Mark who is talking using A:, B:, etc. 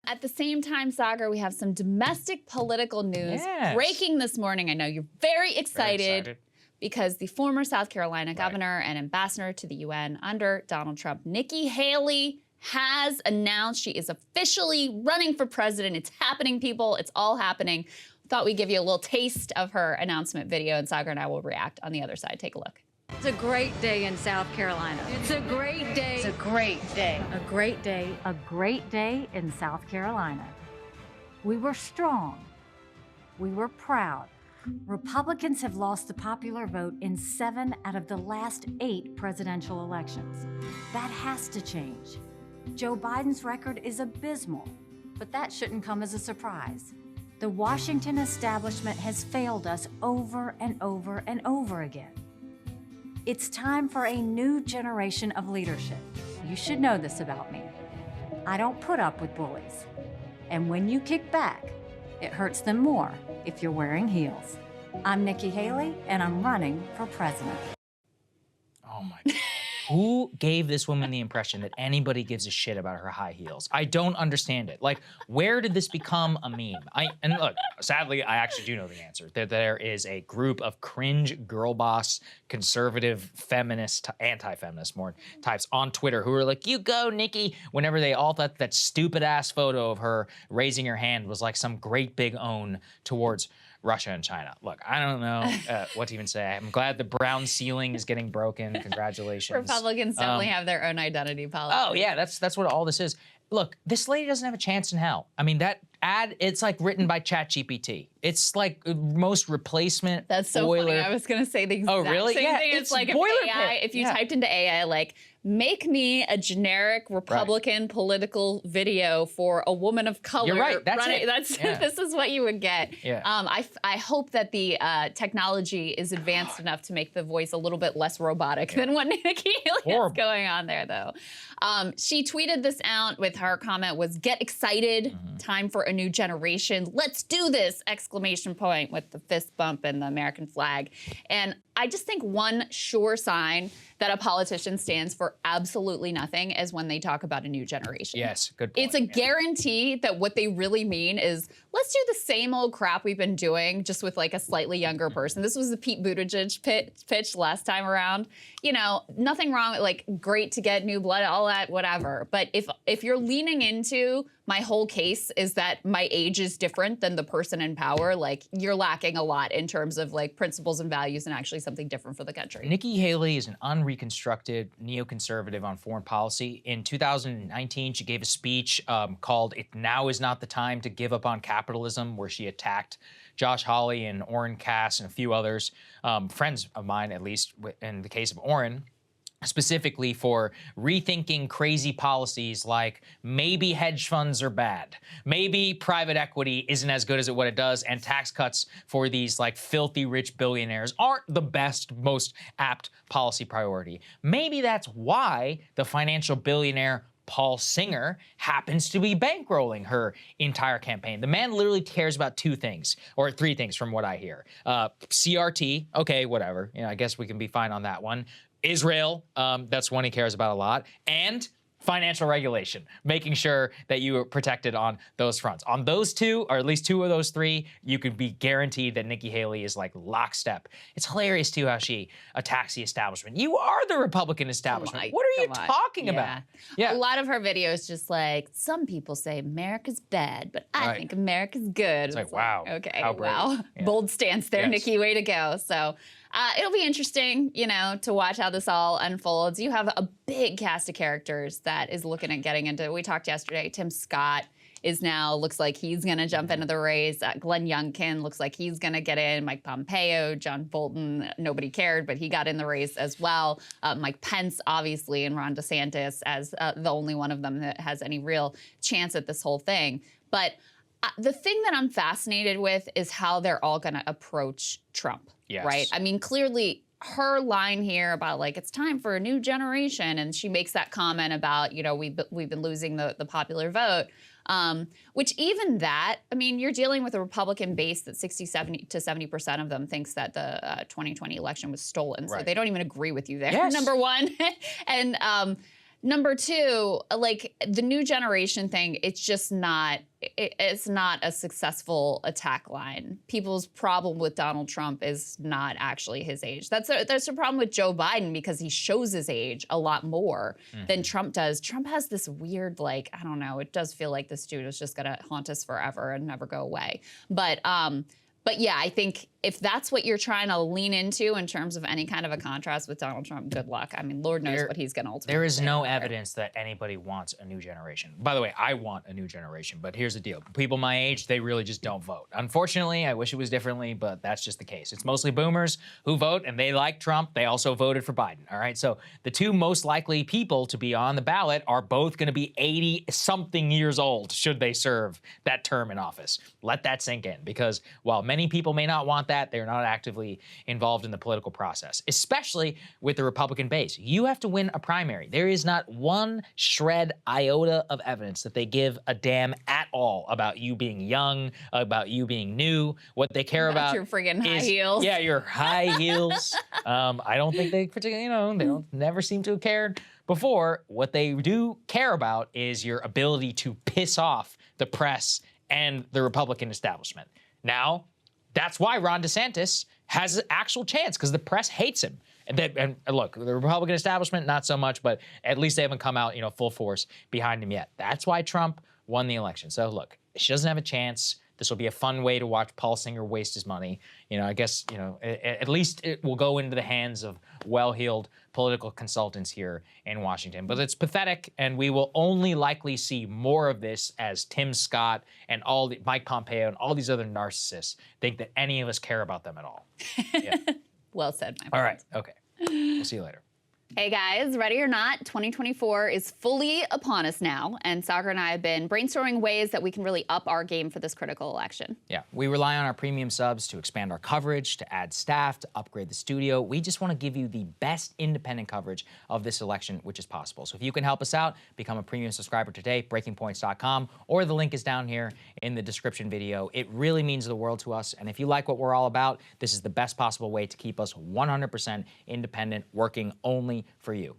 A: At the same time, Saagar, we have some domestic political news breaking this morning. I know you're very excited because the former South Carolina governor and ambassador to the UN under Donald Trump, Nikki Haley, has announced she is officially running for president. It's happening, people. It's all happening. Thought we'd give you a little taste of her announcement video, and Saagar and I will react on the other side. Take a look.
B: It's a great day in South Carolina. It's a great day.
C: It's a great day.
B: A great day.
D: A great day in South Carolina. We were strong. We were proud. Republicans have lost the popular vote in 7 out of the last 8 presidential elections. That has to change. Joe Biden's record is abysmal, but that shouldn't come as a surprise. The Washington establishment has failed us over and over and over again. It's time for a new generation of leadership. You should know this about me. I don't put up with bullies. And when you kick back, it hurts them more if you're wearing heels. I'm Nikki Haley, and I'm running for president.
E: Oh my God. Who gave this woman the impression that anybody gives a shit about her high heels? I don't understand it. Like, where did this become a meme? And look, sadly, I actually do know the answer. There is a group of cringe girl boss, conservative, feminist, anti-feminist more types on Twitter who are like, you go, Nikki, whenever they all thought that stupid ass photo of her raising her hand was like some great big own towards Russia and China. Look, I don't know what to even say. I'm glad the brown ceiling is getting broken. Congratulations.
A: Republicans definitely have their own identity politics.
E: Oh yeah, that's what all this is. Look, this lady doesn't have a chance in hell. I mean, that ad, it's like written by ChatGPT. It's like most replacement.
A: That's so funny. I was gonna say the exact same thing. It's like AI. If you typed into AI, like, make me a generic Republican political video for a woman of color.
E: You're right. That's it.
A: This is what you would get.
E: Yeah.
A: I hope that the technology is advanced enough to make the voice a little bit less robotic than what Nikki Haley has going on there, though. She tweeted this out with her comment was, "Get excited, time for a new generation. Let's do this!" Exclamation point with the fist bump and the American flag. And I just think one sure sign that a politician stands for absolutely nothing is when they talk about a new generation.
E: Yes, good point.
A: It's a guarantee that what they really mean is, let's do the same old crap we've been doing, just with like a slightly younger person. This was the Pete Buttigieg pitch last time around. You know, nothing wrong with, like, great to get new blood, all that, whatever. But if you're leaning into my whole case is that my age is different than the person in power, like, you're lacking a lot in terms of like principles and values and actually something different for the country.
E: Nikki Haley is an unreconstructed neoconservative on foreign policy. In 2019, she gave a speech called "Now is not the time to give up on capitalism," where she attacked Josh Hawley and Orrin Cass and a few others, friends of mine, at least in the case of Orrin, specifically for rethinking crazy policies like maybe hedge funds are bad, maybe private equity isn't as good as what it does, and tax cuts for these like filthy rich billionaires aren't the best, most apt policy priority. Maybe that's why the financial billionaire Paul Singer happens to be bankrolling her entire campaign. The man literally cares about 2 things, or 3 things from what I hear. CRT, okay, whatever. You know, I guess we can be fine on that one. Israel, that's one he cares about a lot. And financial regulation, making sure that you are protected on those fronts. On those 2, or at least 2 of those 3, you could be guaranteed that Nikki Haley is like lockstep. It's hilarious too how she attacks the establishment. You are the Republican establishment. What are you talking about?
A: Yeah. A lot of her videos just like, some people say America's bad, but I think America's good.
E: It's like, wow.
A: Okay,
E: how brave.
A: wow.
E: Yeah.
A: Bold stance there, Nikki, way to go. So it'll be interesting, you know, to watch how this all unfolds. You have a big cast of characters that is looking at getting into. We talked yesterday, Tim Scott is now, looks like he's going to jump into the race. Glenn Youngkin looks like he's going to get in. Mike Pompeo, John Bolton, nobody cared, but he got in the race as well. Mike Pence, obviously, and Ron DeSantis as the only one of them that has any real chance at this whole thing. But the thing that I'm fascinated with is how they're all going to approach Trump, right? I mean, clearly her line here about like, it's time for a new generation, and she makes that comment about, you know, we've been losing the popular vote, which even that, I mean, you're dealing with a Republican base that 70% to 70% of them thinks that the 2020 election was stolen. So they don't even agree with you there, number one. And Number two, like the new generation thing, it's just not, it's not a successful attack line. People's problem with Donald Trump is not actually his age. That's a problem with Joe Biden because he shows his age a lot more than Trump does. Trump has this weird, like, I don't know, it does feel like this dude is just gonna haunt us forever and never go away. But yeah, I think if that's what you're trying to lean into in terms of any kind of a contrast with Donald Trump, good luck. I mean, Lord knows what he's going to ultimately
E: There is
A: say
E: no
A: about it.
E: evidence that anybody wants a new generation. By the way, I want a new generation, but here's the deal. People my age, they really just don't vote. Unfortunately, I wish it was differently, but that's just the case. It's mostly boomers who vote, and they like Trump. They also voted for Biden, all right? So the two most likely people to be on the ballot are both going to be 80-something years old should they serve that term in office. Let that sink in, because while many people may not want that, they're not actively involved in the political process, especially with the Republican base. You have to win a primary. There is not one shred iota of evidence that they give a damn at all about you being young, about you being new. What they care about
A: your friggin' high
E: is,
A: heels.
E: Yeah, your high heels. I don't think they particularly, they don't never seem to have cared before. What they do care about is your ability to piss off the press and the Republican establishment. Now, that's why Ron DeSantis has an actual chance, because the press hates him. And look, the Republican establishment, not so much, but at least they haven't come out, full force behind him yet. That's why Trump won the election. So look, she doesn't have a chance. This will be a fun way to watch Paul Singer waste his money. I guess, at least it will go into the hands of well-heeled political consultants here in Washington. But it's pathetic, and we will only likely see more of this as Tim Scott and Mike Pompeo and all these other narcissists think that any of us care about them at all. Yeah.
A: Well said, my friend.
E: All right. Okay. We'll see you later.
A: Hey guys, ready or not, 2024 is fully upon us now, and Saagar and I have been brainstorming ways that we can really up our game for this critical election.
E: Yeah, we rely on our premium subs to expand our coverage, to add staff, to upgrade the studio. We just want to give you the best independent coverage of this election, which is possible. So if you can help us out, become a premium subscriber today, breakingpoints.com, or the link is down here in the description video. It really means the world to us, and if you like what we're all about, this is the best possible way to keep us 100% independent, working only for you.